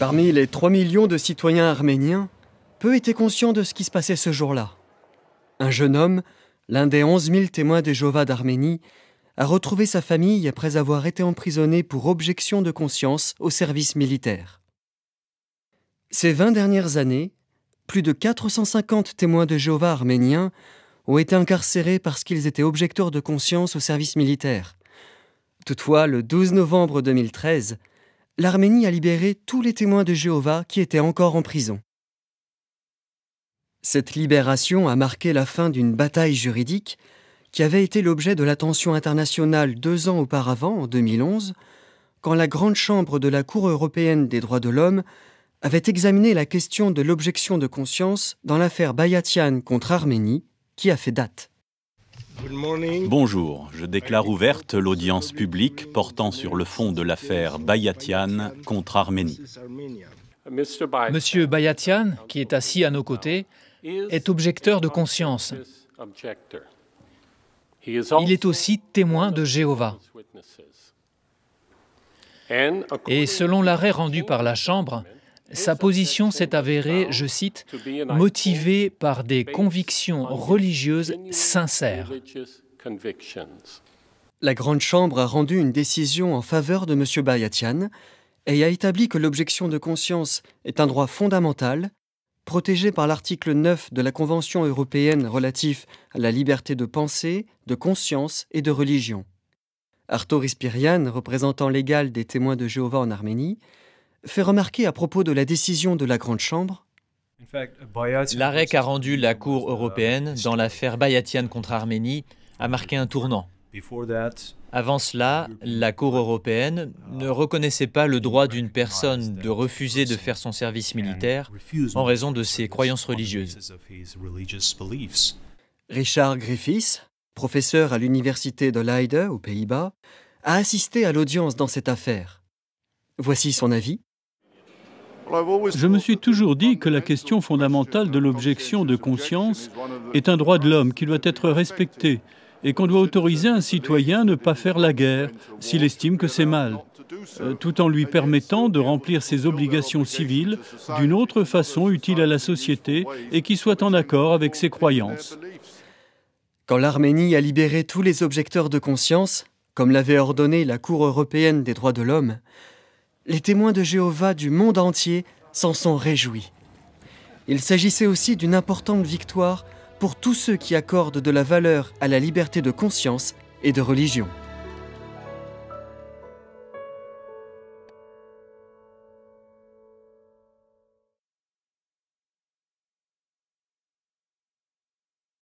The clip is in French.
Parmi les 3 millions de citoyens arméniens, peu étaient conscients de ce qui se passait ce jour-là. Un jeune homme, l'un des 11 000 témoins de Jéhovah d'Arménie, a retrouvé sa famille après avoir été emprisonné pour objection de conscience au service militaire. Ces 20 dernières années, plus de 450 témoins de Jéhovah arméniens ont été incarcérés parce qu'ils étaient objecteurs de conscience au service militaire. Toutefois, le 12 novembre 2013, l'Arménie a libéré tous les témoins de Jéhovah qui étaient encore en prison. Cette libération a marqué la fin d'une bataille juridique qui avait été l'objet de l'attention internationale 2 ans auparavant, en 2011, quand la Grande Chambre de la Cour européenne des droits de l'homme avait examiné la question de l'objection de conscience dans l'affaire Bayatian contre Arménie, qui a fait date. Bonjour, je déclare ouverte l'audience publique portant sur le fond de l'affaire Bayatian contre Arménie. Monsieur Bayatian, qui est assis à nos côtés, est objecteur de conscience. Il est aussi témoin de Jéhovah. Et selon l'arrêt rendu par la Chambre, sa position s'est avérée, je cite, « motivée par des convictions religieuses sincères ». La Grande Chambre a rendu une décision en faveur de M. Bayatian et a établi que l'objection de conscience est un droit fondamental, protégé par l'article 9 de la Convention européenne relative à la liberté de pensée, de conscience et de religion. Artur Ispirian, représentant légal des témoins de Jéhovah en Arménie, fait remarquer à propos de la décision de la Grande Chambre: l'arrêt qu'a rendu la Cour européenne dans l'affaire Bayatian contre Arménie a marqué un tournant. Avant cela, la Cour européenne ne reconnaissait pas le droit d'une personne de refuser de faire son service militaire en raison de ses croyances religieuses. Richard Griffiths, professeur à l'université de Leiden aux Pays-Bas, a assisté à l'audience dans cette affaire. Voici son avis. Je me suis toujours dit que la question fondamentale de l'objection de conscience est un droit de l'homme qui doit être respecté et qu'on doit autoriser un citoyen à ne pas faire la guerre s'il estime que c'est mal, tout en lui permettant de remplir ses obligations civiles d'une autre façon utile à la société et qui soit en accord avec ses croyances. Quand l'Arménie a libéré tous les objecteurs de conscience, comme l'avait ordonné la Cour européenne des droits de l'homme, les témoins de Jéhovah du monde entier s'en sont réjouis. Il s'agissait aussi d'une importante victoire pour tous ceux qui accordent de la valeur à la liberté de conscience et de religion.